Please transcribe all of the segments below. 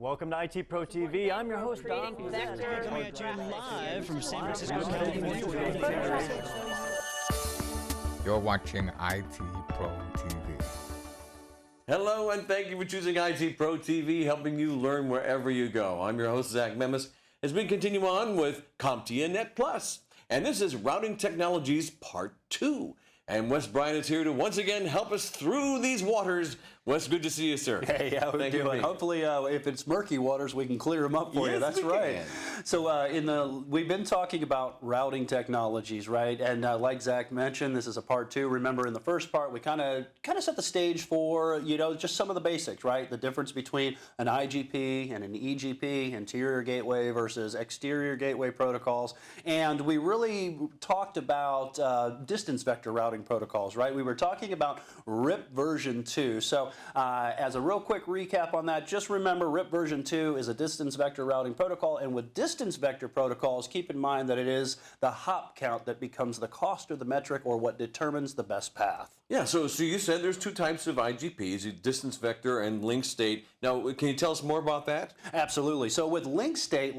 Welcome to IT Pro TV. I'm your host, Don. Coming at you live from San Francisco, California. You're watching IT Pro TV. Hello, and thank you for choosing IT Pro TV, helping you learn wherever you go. I'm your host, Zach Memis, as we continue on with compTIA Net Plus. And this is Routing Technologies Part 2. And Wes Bryant is here to once again help us through these waters. Wes, good to see you, sir. Hey, how we doing? Hopefully, if it's murky waters, we can clear them up for you. That's right. So, we've been talking about routing technologies, right? And like Zach mentioned, this is a part 2. Remember, in the first part, we kind of set the stage for just some of the basics, right? The difference between an IGP and an EGP, interior gateway versus exterior gateway protocols, and we really talked about distance vector routing protocols, right? We were talking about RIP version 2. So as a real quick recap on that, just remember RIP version 2 is a distance vector routing protocol, and with distance vector protocols, keep in mind that it is the hop count that becomes the cost or the metric or what determines the best path. Yeah, so you said there's two types of IGPs, distance vector and link state. Now, can you tell us more about that? Absolutely. So with link state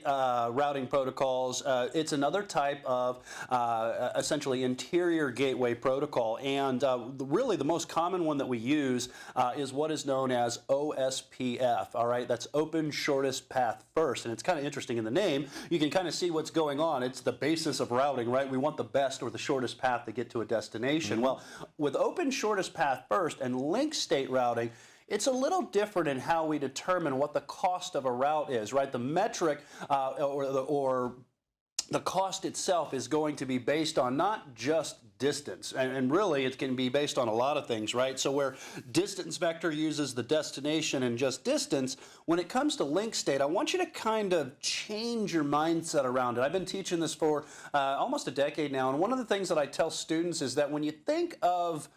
routing protocols, it's another type of essentially interior gateway protocol. And really the most common one that we use is what is known as OSPF. All right, that's Open Shortest Path First. And it's kind of interesting in the name. You can kind of see what's going on. It's the basis of routing, right? We want the best or the shortest path to get to a destination. Mm-hmm. Well, with Open Shortest Path First and link state routing, it's a little different in how we determine what the cost of a route is, right? The metric or the cost itself is going to be based on not just distance, and really it can be based on a lot of things, right? So where distance vector uses the destination and just distance, when it comes to link state, I want you to kind of change your mindset around it. I've been teaching this for almost a decade now, and one of the things that I tell students is that when you think of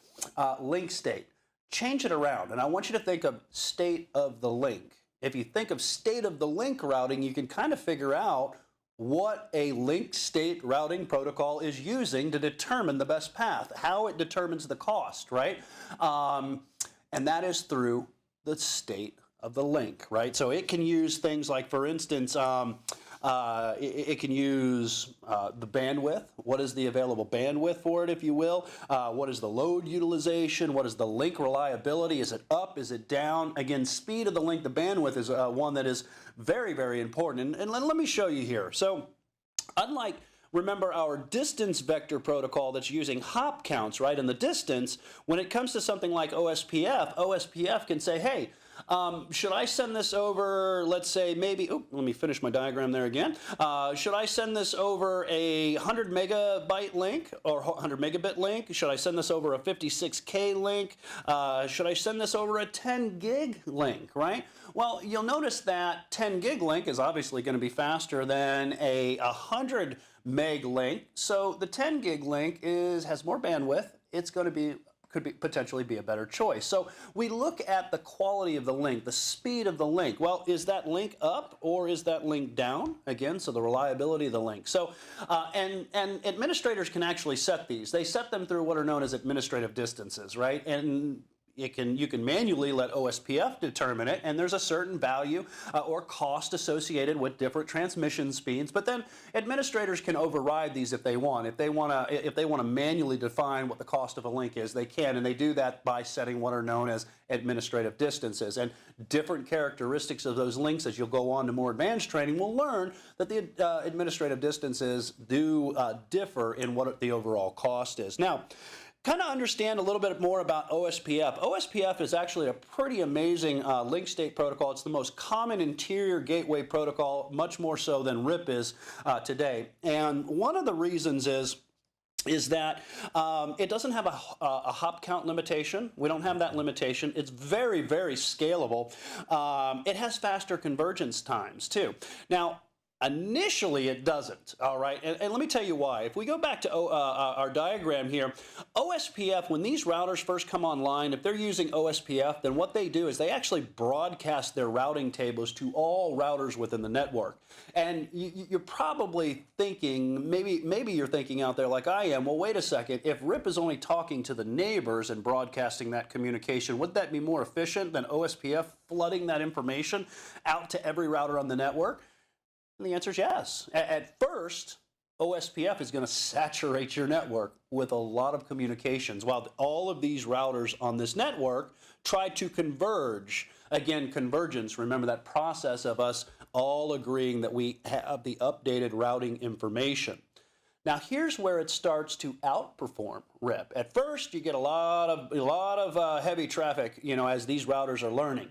link state, change it around, and I want you to think of state of the link. If you think of state of the link routing, you can kind of figure out what a link state routing protocol is using to determine the best path, how it determines the cost, right? And that is through the state of the link, right? So it can use things like, for instance, it can use the bandwidth. What is the available bandwidth for it, if you will? What is the load utilization? What is the link reliability? Is it up? Is it down? Again, speed of the link, the bandwidth is one that is very, very important. And let me show you here. So unlike, remember, our distance vector protocol that's using hop counts, right, in the distance, when it comes to something like OSPF can say, hey, should I send this over, let's say maybe, let me finish my diagram there again. Should I send this over a 100 megabyte link or 100 megabit link? Should I send this over a 56K link? Should I send this over a 10 gig link, right? Well, you'll notice that 10 gig link is obviously going to be faster than a 100 meg link. So the 10 gig link has more bandwidth. It's going to could potentially be a better choice. So we look at the quality of the link, the speed of the link. Well, is that link up or is that link down? Again, so the reliability of the link. So, and administrators can actually set these. They set them through what are known as administrative distances, right? And you can manually let OSPF determine it, and there's a certain value or cost associated with different transmission speeds. But then administrators can override these if they want. If they want to manually define what the cost of a link is, they can, and they do that by setting what are known as administrative distances. And different characteristics of those links, as you'll go on to more advanced training, will learn that the administrative distances do differ in what the overall cost is. Now, kind of understand a little bit more about OSPF. OSPF is actually a pretty amazing link state protocol. It's the most common interior gateway protocol, much more so than RIP is today. And one of the reasons is that it doesn't have a hop count limitation. We don't have that limitation. It's very, very scalable. It has faster convergence times too. Now, Initially, it doesn't, all right? And let me tell you why. If we go back to our diagram here, OSPF, when these routers first come online, if they're using OSPF, then what they do is they actually broadcast their routing tables to all routers within the network. And you're probably thinking, maybe you're thinking out there like I am, well, wait a second, if RIP is only talking to the neighbors and broadcasting that communication, would that be more efficient than OSPF flooding that information out to every router on the network? And the answer is yes. At first, OSPF is going to saturate your network with a lot of communications, while all of these routers on this network try to converge. Again, convergence, remember that process of us all agreeing that we have the updated routing information. Now, here's where it starts to outperform RIP. At first, you get a lot of heavy traffic, as these routers are learning.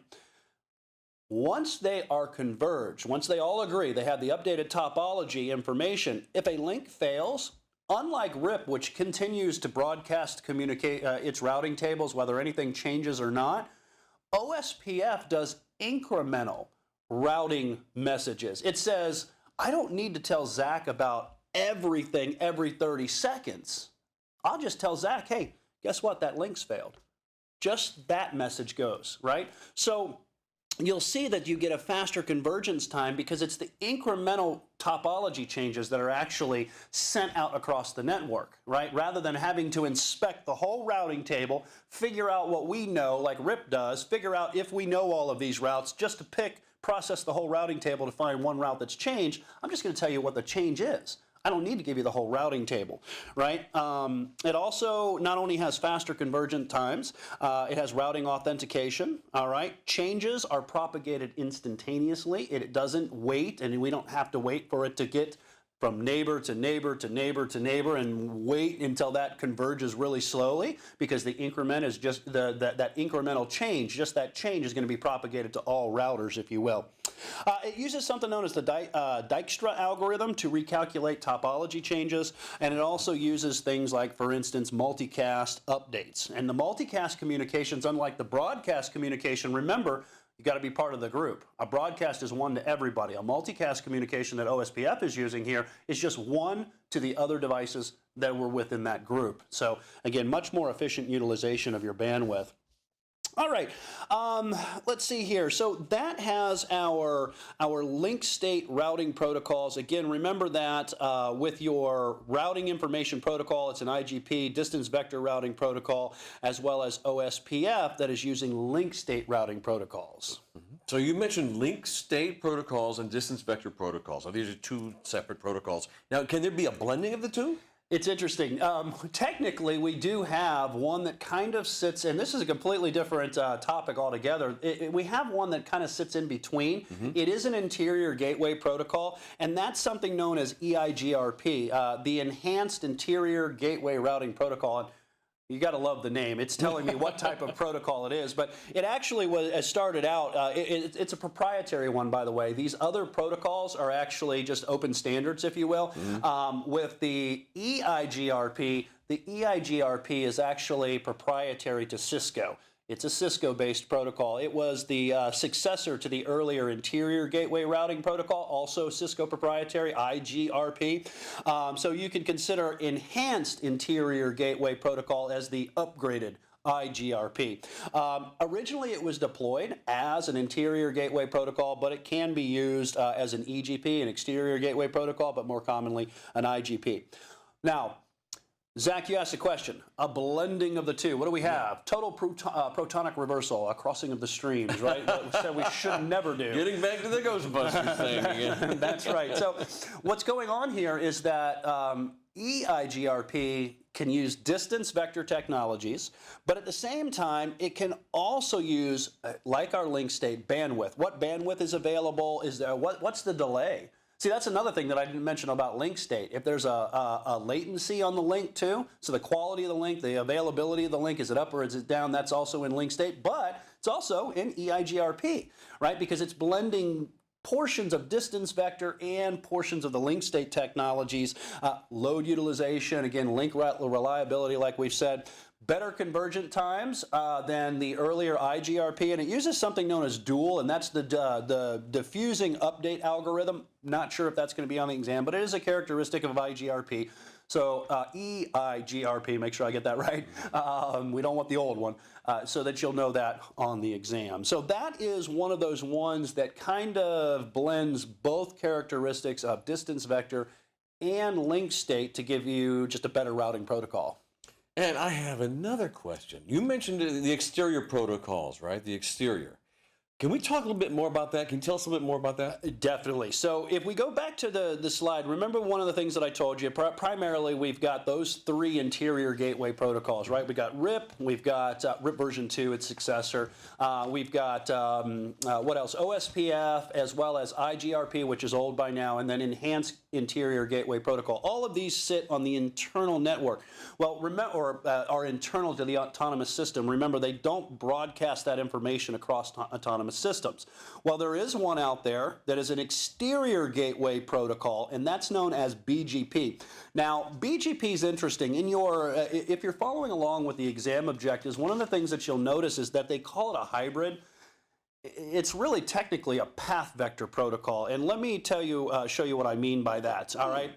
Once they are converged, once they all agree, they have the updated topology information, if a link fails, unlike RIP, which continues to broadcast its routing tables, whether anything changes or not, OSPF does incremental routing messages. It says, I don't need to tell Zach about everything every 30 seconds. I'll just tell Zach, hey, guess what? That link's failed. Just that message goes, right? So you'll see that you get a faster convergence time because it's the incremental topology changes that are actually sent out across the network, right? Rather than having to inspect the whole routing table, figure out what we know, like RIP does, figure out if we know all of these routes, just to process the whole routing table to find one route that's changed. I'm just going to tell you what the change is. I don't need to give you the whole routing table, right? It also not only has faster convergent times, it has routing authentication, all right? Changes are propagated instantaneously. It doesn't wait, and we don't have to wait for it to get from neighbor to neighbor to neighbor to neighbor and wait until that converges really slowly, because the increment is just that incremental change, just that change is going to be propagated to all routers, if you will. It uses something known as the Dijkstra algorithm to recalculate topology changes, and it also uses things like, for instance, multicast updates. And the multicast communications, unlike the broadcast communication, remember, you got to be part of the group. A broadcast is one to everybody. A multicast communication that OSPF is using here is just one to the other devices that were within that group. So again, much more efficient utilization of your bandwidth. All right, let's see here. So that has our link state routing protocols. Again, remember that with your routing information protocol, it's an IGP, distance vector routing protocol, as well as OSPF that is using link state routing protocols. Mm-hmm. So you mentioned link state protocols and distance vector protocols. So these are two separate protocols. Now, can there be a blending of the two? It's interesting. Technically, we do have one that kind of sits, and this is a completely different topic altogether. We have one that kind of sits in between. Mm-hmm. It is an interior gateway protocol, and that's something known as EIGRP, the Enhanced Interior Gateway Routing Protocol. And you got to love the name. It's telling me what type of protocol it is, but it actually started out, it's a proprietary one, by the way. These other protocols are actually just open standards, if you will. Mm-hmm. With the EIGRP is actually proprietary to Cisco. It's a Cisco-based protocol. It was the successor to the earlier Interior Gateway Routing Protocol, also Cisco proprietary, IGRP. So you can consider Enhanced Interior Gateway Protocol as the upgraded IGRP. Originally, it was deployed as an Interior Gateway Protocol, but it can be used as an EGP, an Exterior Gateway Protocol, but more commonly an IGP. Now, Zach, you asked a question. A blending of the two. What do we have? Total protonic reversal, a crossing of the streams, right? That we said we should never do. Getting back to the Ghostbusters thing again. That's right. So what's going on here is that EIGRP can use distance vector technologies, but at the same time, it can also use, like our link state, bandwidth. What bandwidth is available? Is there, what's the delay? See, that's another thing that I didn't mention about link state. If there's a latency on the link too, so the quality of the link, the availability of the link, is it up or is it down, that's also in link state, but it's also in EIGRP, right? Because it's blending portions of distance vector and portions of the link state technologies, load utilization, again, link reliability, like we've said. better convergent times than the earlier IGRP, and it uses something known as dual, and that's the diffusing update algorithm. Not sure if that's going to be on the exam, but it is a characteristic of IGRP. So EIGRP, make sure I get that right. We don't want the old one, so that you'll know that on the exam. So that is one of those ones that kind of blends both characteristics of distance vector and link state to give you just a better routing protocol. And I have another question. You mentioned the exterior protocols, right? The exterior. Can we talk a little bit more about that? Can you tell us a little bit more about that? Definitely. So if we go back to the slide, remember one of the things that I told you, primarily we've got those three interior gateway protocols, right? We've got RIP, we've got RIP version 2, its successor. We've got, what else? OSPF, as well as IGRP, which is old by now, and then Enhanced Interior Gateway Protocol. All of these sit on the internal network. Well, remember, or are internal to the autonomous system. Remember, they don't broadcast that information across autonomous systems. Well, there is one out there that is an exterior gateway protocol, and that's known as BGP. Now, BGP is interesting. In your, if you're following along with the exam objectives, one of the things that you'll notice is that they call it a hybrid. It's really technically a path vector protocol, and let me tell you, show you what I mean by that. All right.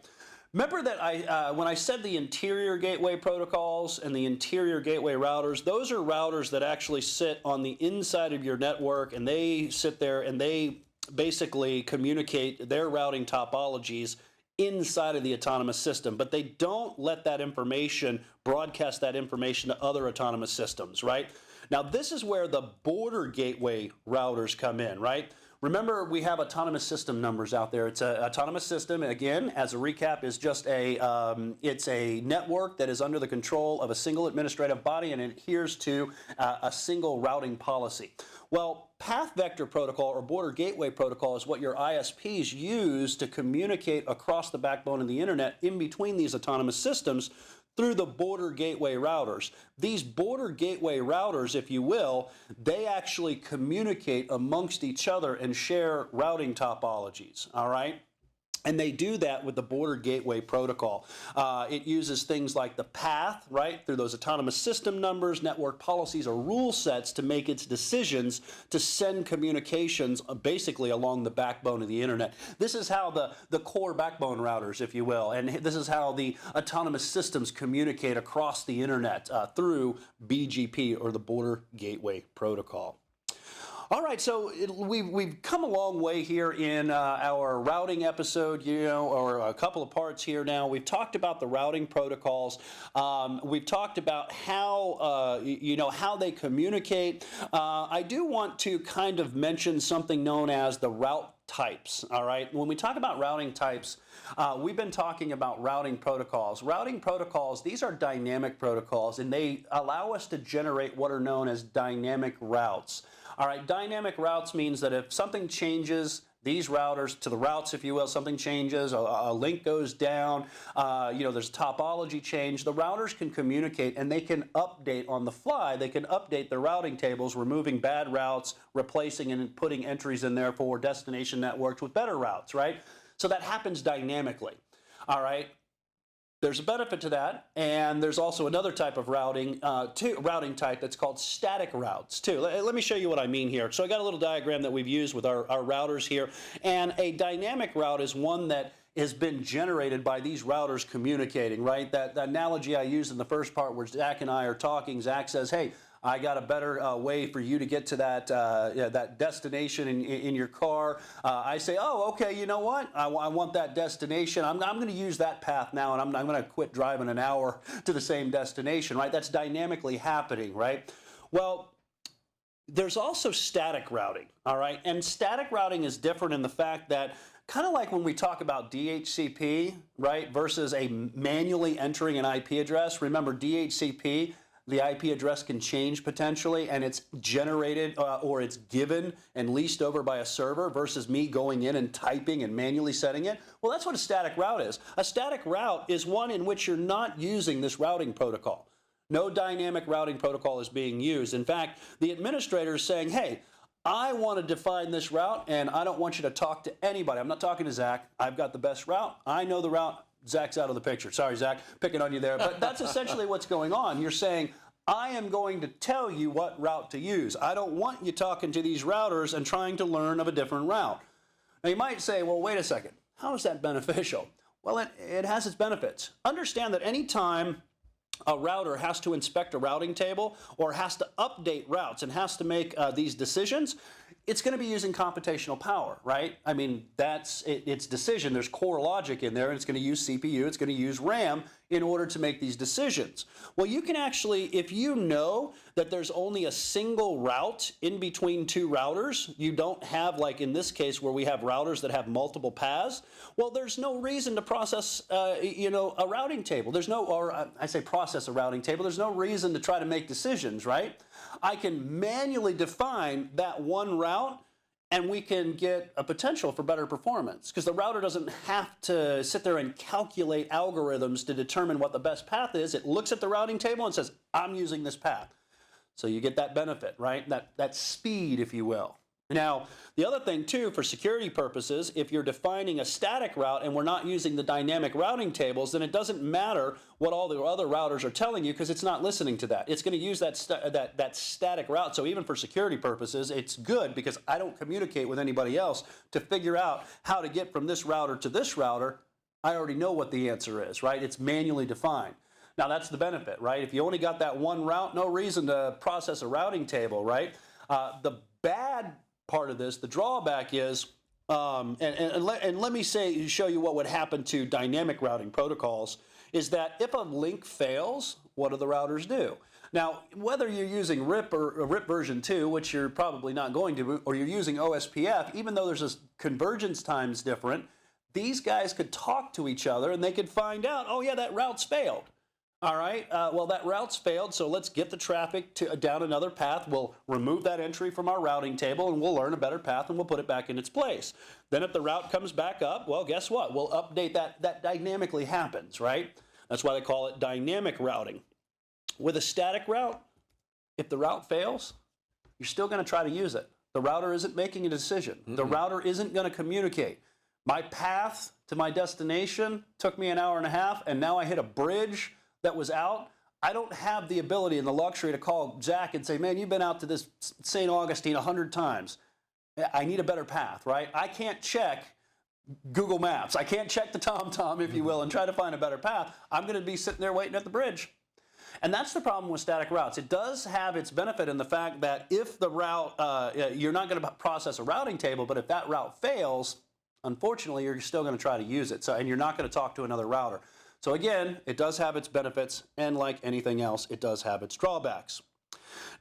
Remember that when I said the interior gateway protocols and the interior gateway routers, those are routers that actually sit on the inside of your network, and they sit there and they basically communicate their routing topologies inside of the autonomous system, but they don't let that information, broadcast that information to other autonomous systems, right? Now, this is where the border gateway routers come in, right? Remember, we have autonomous system numbers out there. It's an autonomous system, again, as a recap, is just it's a network that is under the control of a single administrative body and adheres to a single routing policy. Well, path vector protocol or border gateway protocol is what your ISPs use to communicate across the backbone of the internet in between these autonomous systems through the border gateway routers. These border gateway routers, if you will, they actually communicate amongst each other and share routing topologies, all right? And they do that with the border gateway protocol. It uses things like the path, right, through those autonomous system numbers, network policies, or rule sets to make its decisions to send communications basically along the backbone of the internet. This is how the core backbone routers, if you will, and this is how the autonomous systems communicate across the internet through BGP, or the border gateway protocol. All right, so we've come a long way here in our routing episode, or a couple of parts here now. We've talked about the routing protocols. We've talked about how, how they communicate. I do want to kind of mention something known as the route types, all right? When we talk about routing types, we've been talking about routing protocols. Routing protocols, these are dynamic protocols, and they allow us to generate what are known as dynamic routes. All right, dynamic routes means that if something changes, these routers, to the routes, if you will, something changes, a link goes down, there's a topology change, the routers can communicate and they can update on the fly. They can update the routing tables, removing bad routes, replacing and putting entries in there for destination networks with better routes, right? So that happens dynamically, all right? There's a benefit to that, and there's also another type of routing type that's called static routes too. Let me show you what I mean here. So I got a little diagram that we've used with our routers here, and a dynamic route is one that has been generated by these routers communicating, right? That analogy I used in the first part where Zach and I are talking, Zach says, hey, I got a better way for you to get to that destination in your car. I say, oh, okay, you know what? I want that destination. I'm going to use that path now, and I'm going to quit driving an hour to the same destination, right? That's dynamically happening, right? Well, there's also static routing, all right? And static routing is different in the fact that kind of like when we talk about DHCP, right, versus a manually entering an IP address. Remember, DHCP, the IP address can change potentially, and it's generated or it's given and leased over by a server versus me going in and typing and manually setting it. Well, that's what a static route is. A static route is one in which you're not using this routing protocol. No dynamic routing protocol is being used. In fact, the administrator is saying, hey, I want to define this route, and I don't want you to talk to anybody. I'm not talking to Zach. I've got the best route. I know the route. Zach's out of the picture. Sorry, Zach, picking on you there. But that's essentially what's going on. You're saying, I am going to tell you what route to use. I don't want you talking to these routers and trying to learn of a different route. Now you might say, well, wait a second, how is that beneficial? Well, it has its benefits. Understand that any time a router has to inspect a routing table or has to update routes and has to make these decisions, it's going to be using computational power, right? I mean, that's its decision. There's core logic in there, and it's going to use CPU, it's going to use RAM in order to make these decisions. Well, you can actually, if you know that there's only a single route in between two routers, you don't have, like in this case where we have routers that have multiple paths, well, there's no reason to process, a routing table. There's no, or I say process a routing table, there's no reason to try to make decisions, right? I can manually define that one route and we can get a potential for better performance because the router doesn't have to sit there and calculate algorithms to determine what the best path is. It looks at the routing table and says, I'm using this path. So you get that benefit, right? That speed, if you will. Now, the other thing too, for security purposes, if you're defining a static route and we're not using the dynamic routing tables, then it doesn't matter what all the other routers are telling you because it's not listening to that. It's going to use that static route. So even for security purposes, it's good because I don't communicate with anybody else to figure out how to get from this router to this router. I already know what the answer is, right? It's manually defined. Now that's the benefit, right? If you only got that one route, no reason to process a routing table, right? The bad part of this, the drawback is, and let me show you what would happen to dynamic routing protocols, is that if a link fails, what do the routers do? Now, whether you're using RIP or RIP version 2, which you're probably not going to, or you're using OSPF, even though there's a convergence times different, these guys could talk to each other and they could find out, oh yeah, that route's failed. All right, well, that route's failed, so let's get the traffic down another path. We'll remove that entry from our routing table, and we'll learn a better path, and we'll put it back in its place. Then if the route comes back up, well, guess what? We'll update that. That dynamically happens, right? That's why they call it dynamic routing. With a static route, if the route fails, you're still going to try to use it. The router isn't making a decision. The router isn't going to communicate. My path to my destination took me an hour and a half, and now I hit a bridge that was out. I don't have the ability and the luxury to call Zach and say, man, you've been out to this St. Augustine 100 times. I need a better path, right? I can't check Google Maps. I can't check the TomTom, if you will, and try to find a better path. I'm going to be sitting there waiting at the bridge. And that's the problem with static routes. It does have its benefit in the fact that if the route, you're not going to process a routing table, but if that route fails, unfortunately, you're still going to try to use it. And you're not going to talk to another router. So again, it does have its benefits, and like anything else, it does have its drawbacks.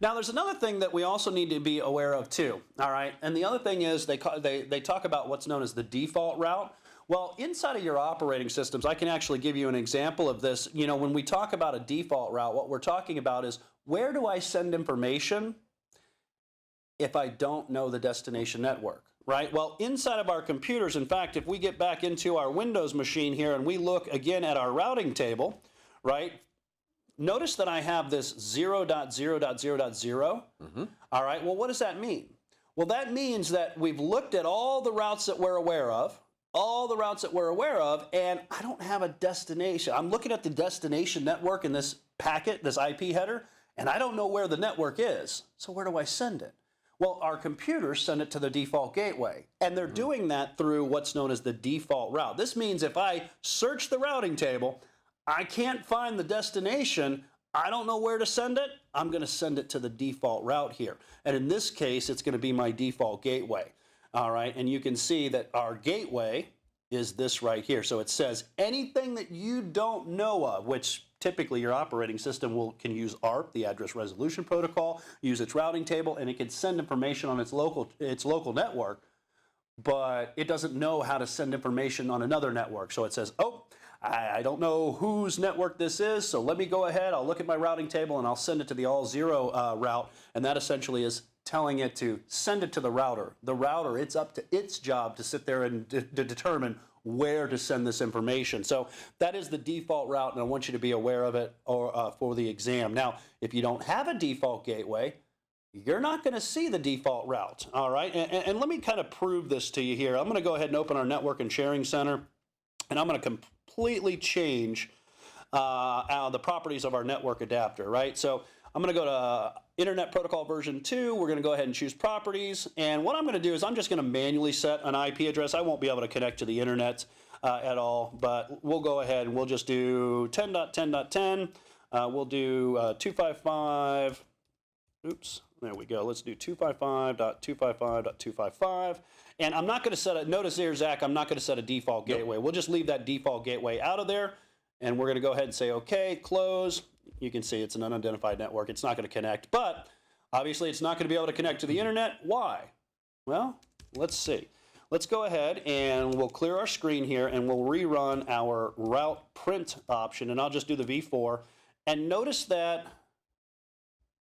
Now, there's another thing that we also need to be aware of too, all right? And the other thing is they talk about what's known as the default route. Well, inside of your operating systems, I can actually give you an example of this. You know, when we talk about a default route, what we're talking about is where do I send information if I don't know the destination network? Right? Well, inside of our computers, in fact, if we get back into our Windows machine here and we look again at our routing table, right? Notice that I have this 0.0.0.0. All right, well, what does that mean? Well, that means that we've looked at all the routes that we're aware of, and I don't have a destination. I'm looking at the destination network in this packet, this IP header, and I don't know where the network is. So where do I send it? Well, our computers send it to the default gateway, and they're doing that through what's known as the default route. This means if I search the routing table, I can't find the destination, I don't know where to send it, I'm going to send it to the default route here. And in this case, it's going to be my default gateway. All right, and you can see that our gateway is this right here. So it says anything that you don't know of, which typically your operating system can use ARP, the address resolution protocol, use its routing table, and it can send information on its local network, but it doesn't know how to send information on another network. So it says, oh, I don't know whose network this is, so let me go ahead, I'll look at my routing table and I'll send it to the all zero route, and that essentially is telling it to send it to the router. The router, it's up to its job to sit there and to determine where to send this information. So that is the default route, and I want you to be aware of it for the exam. Now, if you don't have a default gateway, you're not going to see the default route, all right? And let me kind of prove this to you here. I'm going to go ahead and open our Network and Sharing Center, and I'm going to completely change the properties of our network adapter, right? So I'm going to go to Internet Protocol version 2. We're going to go ahead and choose properties. And what I'm going to do is I'm just going to manually set an IP address. I won't be able to connect to the internet at all, but we'll go ahead and we'll just do 10.10.10. We'll do 255. Oops, there we go. Let's do 255.255.255. And I'm not going to set a, notice here, Zach, I'm not going to set a default gateway. We'll just leave that default gateway out of there. And we're going to go ahead and say, OK, close. You can see it's an unidentified network. It's not going to connect. But obviously, it's not going to be able to connect to the internet. Why? Well, let's see. Let's go ahead and we'll clear our screen here and we'll rerun our route print option. And I'll just do the V4. And notice that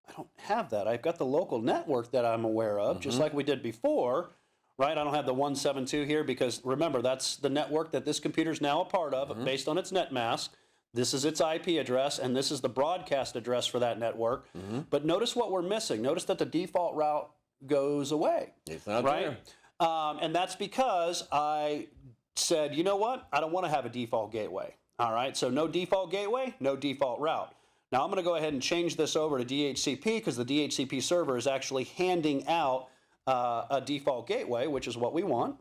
I don't have that. I've got the local network that I'm aware of, just like we did before. Right? I don't have the 172 here because, remember, that's the network that this computer is now a part of based on its net mask. This is its IP address, and this is the broadcast address for that network. But notice what we're missing. Notice that the default route goes away. It's not right? And that's because I said, you know what? I don't want to have a default gateway. All right, so no default gateway, no default route. Now I'm going to go ahead and change this over to DHCP because the DHCP server is actually handing out a default gateway, which is what we want.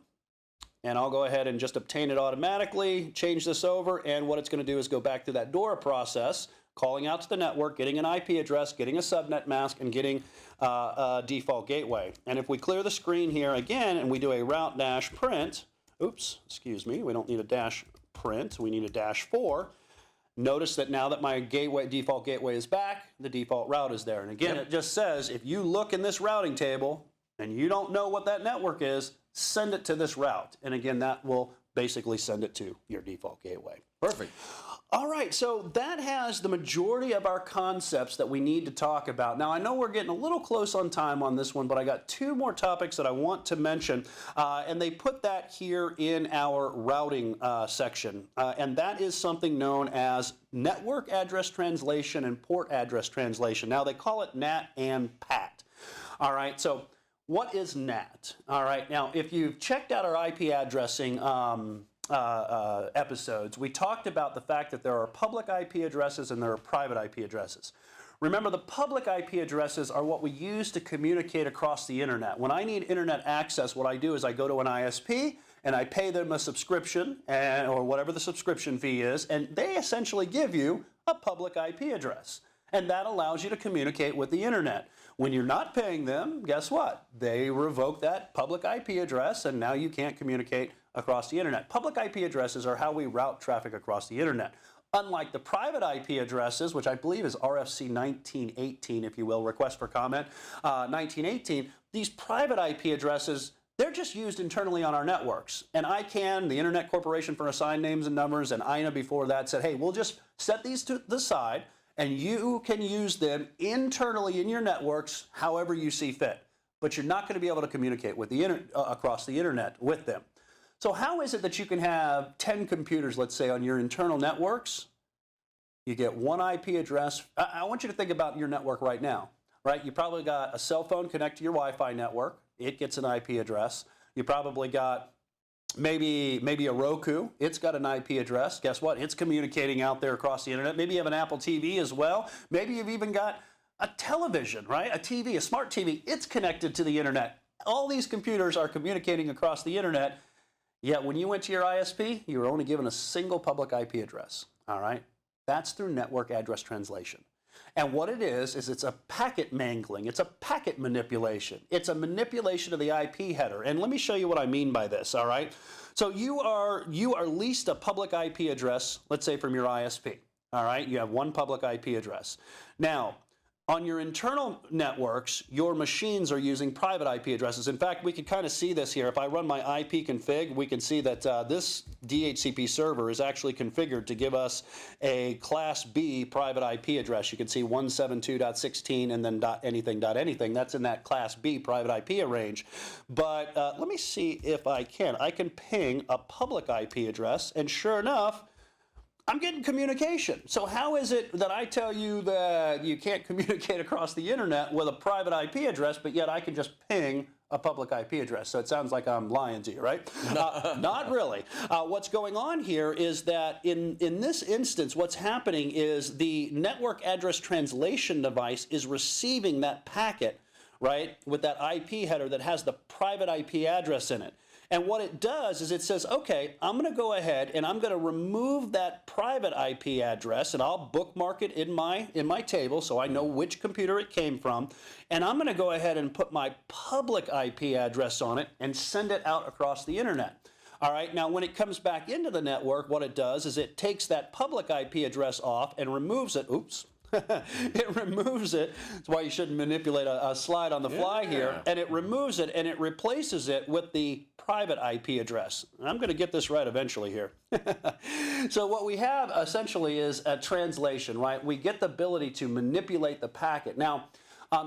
And I'll go ahead and just obtain it automatically, change this over, and what it's going to do is go back to that DORA process, calling out to the network, getting an IP address, getting a subnet mask, and getting a default gateway. And if we clear the screen here again and we do a route dash print, oops, excuse me, we don't need a dash print, we need a -4. Notice that now that my default gateway is back, the default route is there. And again, it just says, if you look in this routing table and you don't know what that network is, send it to this route. And again, that will basically send it to your default gateway. Perfect. All right, so that has the majority of our concepts that we need to talk about. Now, I know we're getting a little close on time on this one, but I got 2 more topics that I want to mention, and they put that here in our routing section, and that is something known as network address translation and port address translation. Now, they call it NAT and PAT. All right, so what is NAT? All right, now, if you've checked out our IP addressing episodes, we talked about the fact that there are public IP addresses and there are private IP addresses. Remember, the public IP addresses are what we use to communicate across the internet. When I need internet access, what I do is I go to an ISP and I pay them a subscription or whatever the subscription fee is, and they essentially give you a public IP address. And that allows you to communicate with the internet. When you're not paying them, guess what? They revoke that public IP address and now you can't communicate across the internet. Public IP addresses are how we route traffic across the internet. Unlike the private IP addresses, which I believe is RFC 1918, if you will, request for comment, 1918, these private IP addresses, they're just used internally on our networks. And ICANN, the Internet Corporation for Assigned Names and Numbers, and INA before that said, hey, we'll just set these to the side and you can use them internally in your networks however you see fit. But you're not going to be able to communicate with the across the internet with them. So how is it that you can have 10 computers, let's say, on your internal networks? You get one IP address. I want you to think about your network right now, right? You probably got a cell phone connected to your Wi-Fi network. It gets an IP address. You probably got maybe a Roku. It's got an IP address. Guess what? It's communicating out there across the internet. Maybe you have an Apple TV as well. Maybe you've even got a television, right? A TV, a smart TV. It's connected to the internet. All these computers are communicating across the internet. Yet when you went to your ISP, you were only given a single public IP address, all right? That's through network address translation. And what it is it's a packet mangling. It's a packet manipulation. It's a manipulation of the IP header. And let me show you what I mean by this, all right? So you are leased a public IP address, let's say from your ISP, all right? You have one public IP address. Now, on your internal networks, your machines are using private IP addresses. In fact, we can kind of see this here. If I run my IP config, we can see that this DHCP server is actually configured to give us a Class B private IP address. You can see 172.16 and then .anything. That's in that Class B private IP range. But let me see if I can. I can ping a public IP address, and sure enough, I'm getting communication. So how is it that I tell you that you can't communicate across the internet with a private IP address, but yet I can just ping a public IP address. So it sounds like I'm lying to you, right? Not really. What's going on here is that in this instance, what's happening is the network address translation device is receiving that packet, right, with that IP header that has the private IP address in it. And what it does is it says, okay, I'm going to go ahead and I'm going to remove that private IP address, and I'll bookmark it in my table so I know which computer it came from. And I'm going to go ahead and put my public IP address on it and send it out across the internet. All right, now when it comes back into the network, what it does is it takes that public IP address off and removes it. Oops. It removes it. That's why you shouldn't manipulate a slide on the fly here. And it removes it and it replaces it with the private IP address. I'm going to get this right eventually here. So what we have essentially is a translation, right? We get the ability to manipulate the packet. Now,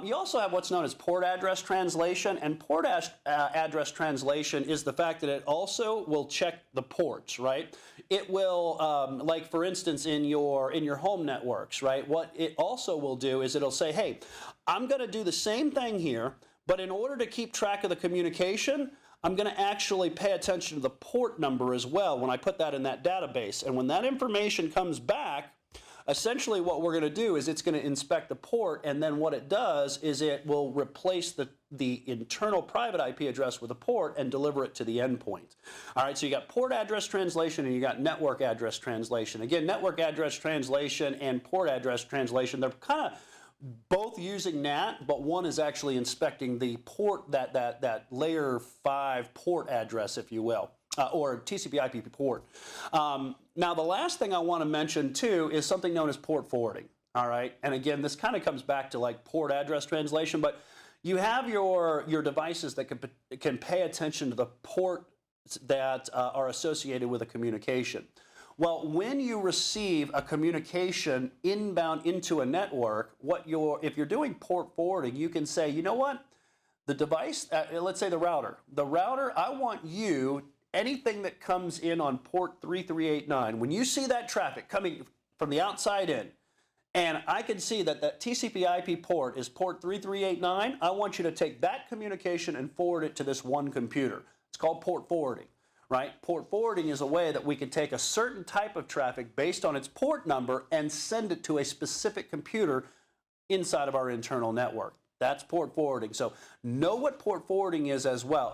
you also have what's known as port address translation, and port address translation is the fact that it also will check the ports, right? It will, like for instance, in your home networks, right? What it also will do is it'll say, hey, I'm going to do the same thing here, but in order to keep track of the communication, I'm going to actually pay attention to the port number as well when I put that in that database. And when that information comes back, essentially what we're going to do is it's going to inspect the port, and then what it does is it will replace the internal private IP address with a port and deliver it to the endpoint. All right, so you got port address translation and you got network address translation. Again, network address translation and port address translation, they're kind of both using NAT, but one is actually inspecting the port, that layer 5 port address, if you will. Or TCP/IP port. Now, the last thing I want to mention too is something known as port forwarding. All right, and again, this kind of comes back to like port address translation, but you have your devices that can pay attention to the ports that are associated with a communication. Well, when you receive a communication inbound into a network, if you're doing port forwarding, you can say, you know what, the device, let's say the router, I want you. Anything that comes in on port 3389, when you see that traffic coming from the outside in, and I can see that that TCP/IP port is port 3389, I want you to take that communication and forward it to this one computer. It's called port forwarding, right? Port forwarding is a way that we can take a certain type of traffic based on its port number and send it to a specific computer inside of our internal network. That's port forwarding. So know what port forwarding is as well.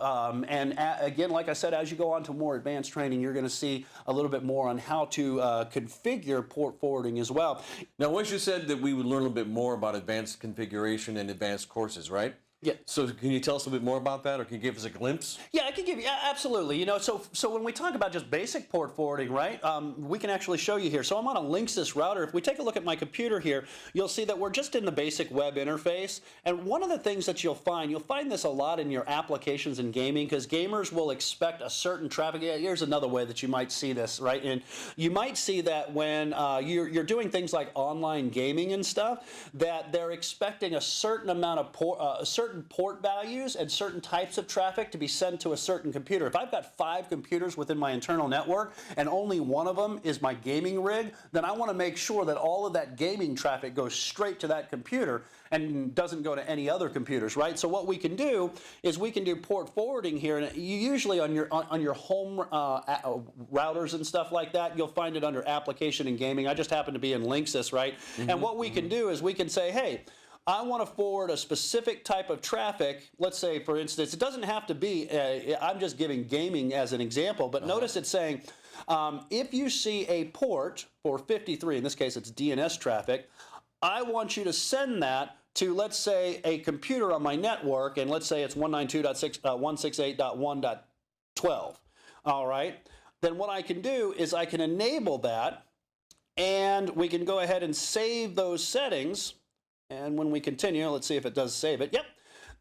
Again, like I said, as you go on to more advanced training, you're going to see a little bit more on how to configure port forwarding as well. Now, once you said that we would learn a little bit more about advanced configuration and advanced courses, right? Yeah. So can you tell us a bit more about that, or can you give us a glimpse? Yeah, I can give you, absolutely. You know, so when we talk about just basic port forwarding, right, we can actually show you here. So I'm on a Linksys router. If we take a look at my computer here, you'll see that we're just in the basic web interface. And one of the things that you'll find this a lot in your applications in gaming, because gamers will expect a certain traffic. Yeah, here's another way that you might see this, right? And you might see that when you're doing things like online gaming and stuff, that they're expecting a certain amount of certain port values and certain types of traffic to be sent to a certain computer. If I've got 5 computers within my internal network and only one of them is my gaming rig, then I want to make sure that all of that gaming traffic goes straight to that computer and doesn't go to any other computers, right? So what we can do is we can do port forwarding here, and you usually on your home routers and stuff like that, you'll find it under application and gaming. I just happen to be in Linksys, right? And what we can do is we can say, hey, I want to forward a specific type of traffic. Let's say, for instance, it doesn't have to be, I'm just giving gaming as an example, but notice it's saying, if you see a port for 53, in this case it's DNS traffic, I want you to send that to, let's say, a computer on my network, and let's say it's 192.168.1.12, all right? Then what I can do is I can enable that, and we can go ahead and save those settings. And when we continue, let's see if it does save it. Yep.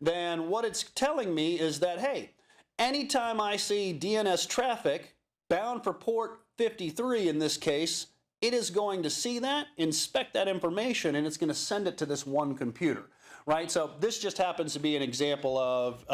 Then what it's telling me is that, hey, anytime I see DNS traffic bound for port 53 in this case, it is going to see that, inspect that information, and it's going to send it to this one computer. Right, so this just happens to be an example of,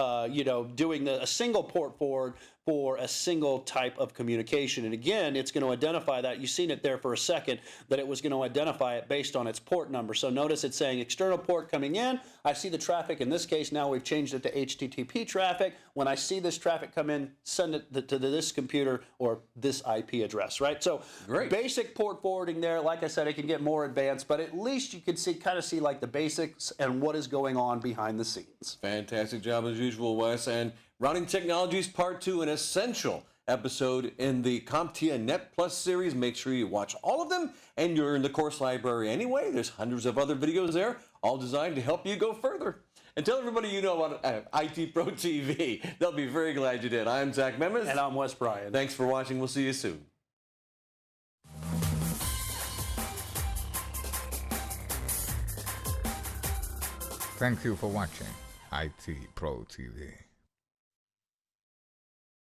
doing a single port forward for a single type of communication. And again, it's going to identify that. You've seen it there for a second, that it was going to identify it based on its port number. So notice it's saying external port coming in. I see the traffic. In this case, now we've changed it to HTTP traffic. When I see this traffic come in, send it to this computer or this IP address, right? So Great. Basic port forwarding there. Like I said, it can get more advanced, but at least you can kind of see like the basics and what is going on behind the scenes. Fantastic job as usual, Wes. And Routing Technologies Part 2, an essential episode in the compTIA Net Plus series. Make sure you watch all of them, and you're in the course library anyway. There's hundreds of other videos there, all designed to help you go further. And tell everybody you know about IT Pro TV. They'll be very glad you did. I'm Zach Memes. And I'm Wes Bryan. Thanks for watching. We'll see you soon. Thank you for watching IT Pro TV.